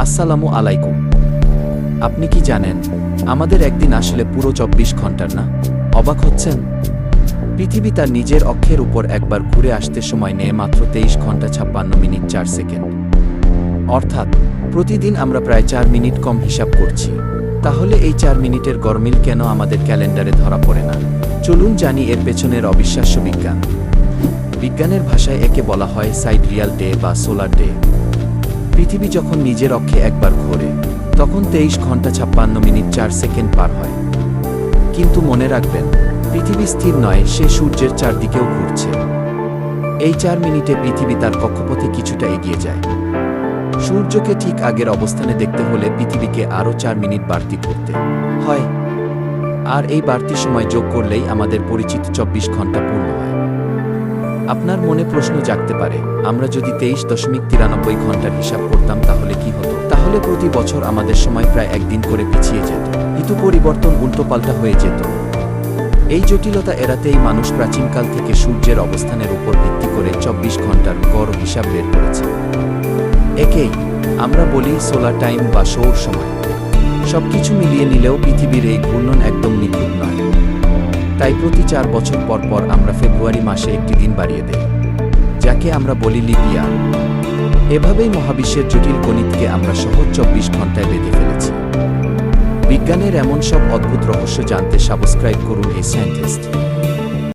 আসসালামু আলাইকুম। আপনি কি জানেন আমাদের একদিন আসলে পুরো ২৪ ঘন্টার না? অবাক হচ্ছেন? পৃথিবী তার নিজের অক্ষের উপর একবার ঘুরে আসতে সময় নেয় মাত্র ২৩ ঘন্টা ৫৬ মিনিট ৪ সেকেন্ড। অর্থাৎ প্রতিদিন আমরা প্রায় ৪ মিনিট কম হিসাব করছি। তাহলে এই ৪ মিনিটের গরমিল কেন আমাদের ক্যালেন্ডারে ধরা পড়ে না? চলুন জানি এর পেছনের অবিশ্বাস্য বিজ্ঞান। বিজ্ঞানের ভাষায় একে বলা হয় সাইডরিয়াল ডে বা সোলার ডে। পৃথিবী যখন নিজের অক্ষে একবার ঘোরে তখন ২৩ ঘন্টা ৫৬ মিনিট ৪ সেকেন্ড পার হয়। কিন্তু মনে রাখবেন, পৃথিবী স্থির নয়, সে সূর্যের চারদিকেও ঘুরছে। এই ৪ মিনিটে পৃথিবী তার কক্ষপথে কিছুটা এগিয়ে যায়। সূর্যকে ঠিক আগের অবস্থানে দেখতে হলে পৃথিবীকে আরও ৪ মিনিট বাড়তি করতে হয়। আর এই বাড়তি সময় যোগ করলেই আমাদের পরিচিত ২৪ ঘন্টা পূর্ণ হয়। আপনার মনে প্রশ্ন জাগতে পারে, আমরা যদি ২৩.৯৩ ঘন্টার হিসাব করতাম তাহলে কি হতো? তাহলে প্রতি বছর আমাদের সময় প্রায় একদিন করে পিছিয়ে যেত। ঋতু পরিবর্তন উল্টোপাল্টা হয়ে যেত। এই জটিলতা এড়াতেই মানুষ প্রাচীনকাল থেকে সূর্যের অবস্থানের উপর ভিত্তি করে ২৪ ঘন্টার গড় হিসাব বের করেছে। একেই আমরা বলি সোলার টাইম বা সৌর সময়। সবকিছু মিলিয়ে নিলেও পৃথিবীর এই ঘূর্ণন একদম নিখুঁত নয়। তাই প্রতি ৪ বছর পর পর আমরা ফেব্রুয়ারি মাসে একটি দিন বাড়িয়ে দেই, যাকে আমরা বলি লিপ ইয়ার। এভাবেই মহাবিশ্বের জটিল গণিতকে আমরা সহজ ২৪ ঘন্টায় বেঁধে ফেলেছি। বিজ্ঞানের এমন সব অদ্ভুত রহস্য জানতে সাবস্ক্রাইব করুন এই সায়েন্টিস্ট।